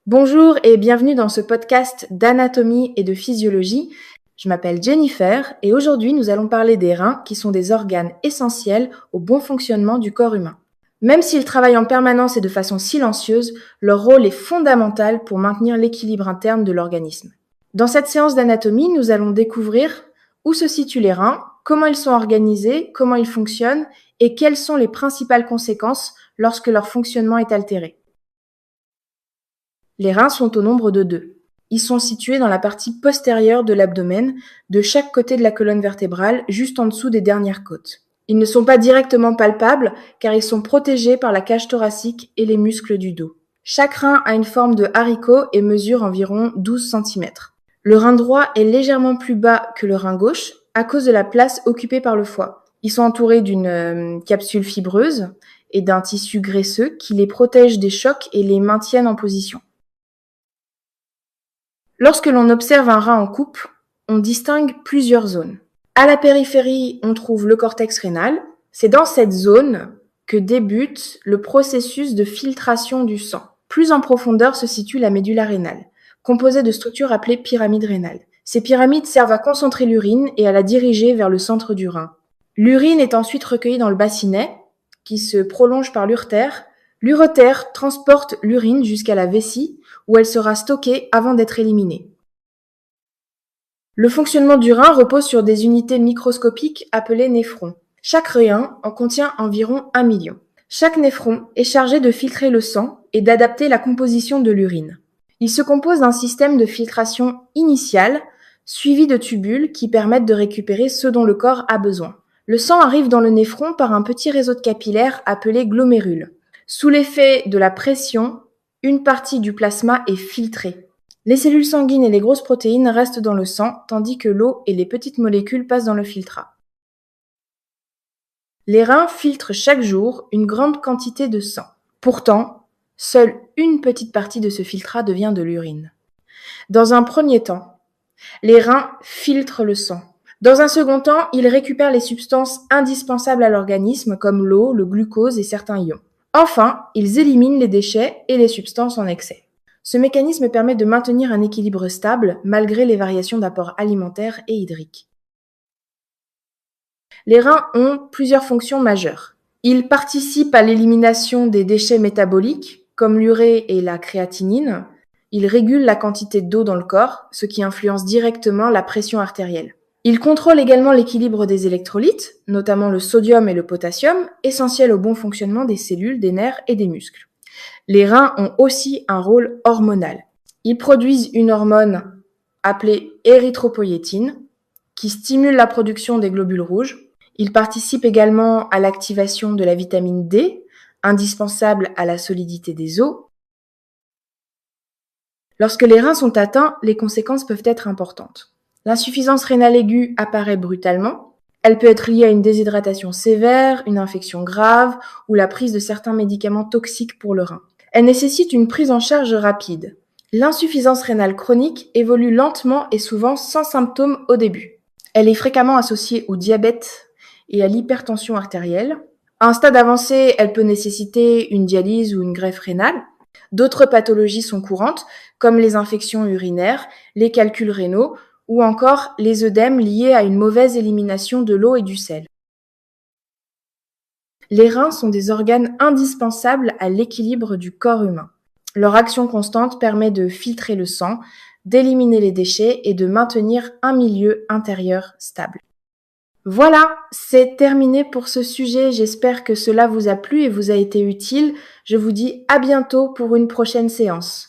Bonjour et bienvenue dans ce podcast d'anatomie et de physiologie. Je m'appelle Jennifer et aujourd'hui nous allons parler des reins qui sont des organes essentiels au bon fonctionnement du corps humain. Même s'ils travaillent en permanence et de façon silencieuse, leur rôle est fondamental pour maintenir l'équilibre interne de l'organisme. Dans cette séance d'anatomie, nous allons découvrir où se situent les reins, comment ils sont organisés, comment ils fonctionnent et quelles sont les principales conséquences lorsque leur fonctionnement est altéré. Les reins sont au nombre de 2. Ils sont situés dans la partie postérieure de l'abdomen, de chaque côté de la colonne vertébrale, juste en dessous des dernières côtes. Ils ne sont pas directement palpables car ils sont protégés par la cage thoracique et les muscles du dos. Chaque rein a une forme de haricot et mesure environ 12 cm. Le rein droit est légèrement plus bas que le rein gauche à cause de la place occupée par le foie. Ils sont entourés d'une capsule fibreuse et d'un tissu graisseux qui les protège des chocs et les maintiennent en position. Lorsque l'on observe un rein en coupe, on distingue plusieurs zones. À la périphérie, on trouve le cortex rénal. C'est dans cette zone que débute le processus de filtration du sang. Plus en profondeur se situe la médula rénale, composée de structures appelées pyramides rénales. Ces pyramides servent à concentrer l'urine et à la diriger vers le centre du rein. L'urine est ensuite recueillie dans le bassinet, qui se prolonge par l'uretère. L'uretère transporte l'urine jusqu'à la vessie, où elle sera stockée avant d'être éliminée. Le fonctionnement du rein repose sur des unités microscopiques appelées néphrons. Chaque rein en contient environ 1 million. Chaque néphron est chargé de filtrer le sang et d'adapter la composition de l'urine. Il se compose d'un système de filtration initiale, suivi de tubules qui permettent de récupérer ce dont le corps a besoin. Le sang arrive dans le néphron par un petit réseau de capillaires appelé glomérule. Sous l'effet de la pression, une partie du plasma est filtrée. Les cellules sanguines et les grosses protéines restent dans le sang, tandis que l'eau et les petites molécules passent dans le filtrat. Les reins filtrent chaque jour une grande quantité de sang. Pourtant, seule une petite partie de ce filtrat devient de l'urine. Dans un premier temps, les reins filtrent le sang. Dans un second temps, ils récupèrent les substances indispensables à l'organisme comme l'eau, le glucose et certains ions. Enfin, ils éliminent les déchets et les substances en excès. Ce mécanisme permet de maintenir un équilibre stable malgré les variations d'apport alimentaire et hydrique. Les reins ont plusieurs fonctions majeures. Ils participent à l'élimination des déchets métaboliques, comme l'urée et la créatinine. Ils régulent la quantité d'eau dans le corps, ce qui influence directement la pression artérielle. Ils contrôlent également l'équilibre des électrolytes, notamment le sodium et le potassium, essentiels au bon fonctionnement des cellules, des nerfs et des muscles. Les reins ont aussi un rôle hormonal. Ils produisent une hormone appelée érythropoïétine qui stimule la production des globules rouges. Ils participent également à l'activation de la vitamine D, indispensable à la solidité des os. Lorsque les reins sont atteints, les conséquences peuvent être importantes. L'insuffisance rénale aiguë apparaît brutalement. Elle peut être liée à une déshydratation sévère, une infection grave ou la prise de certains médicaments toxiques pour le rein. Elle nécessite une prise en charge rapide. L'insuffisance rénale chronique évolue lentement et souvent sans symptômes au début. Elle est fréquemment associée au diabète et à l'hypertension artérielle. À un stade avancé, elle peut nécessiter une dialyse ou une greffe rénale. D'autres pathologies sont courantes, comme les infections urinaires, les calculs rénaux, ou encore les œdèmes liés à une mauvaise élimination de l'eau et du sel. Les reins sont des organes indispensables à l'équilibre du corps humain. Leur action constante permet de filtrer le sang, d'éliminer les déchets et de maintenir un milieu intérieur stable. Voilà, c'est terminé pour ce sujet. J'espère que cela vous a plu et vous a été utile. Je vous dis à bientôt pour une prochaine séance.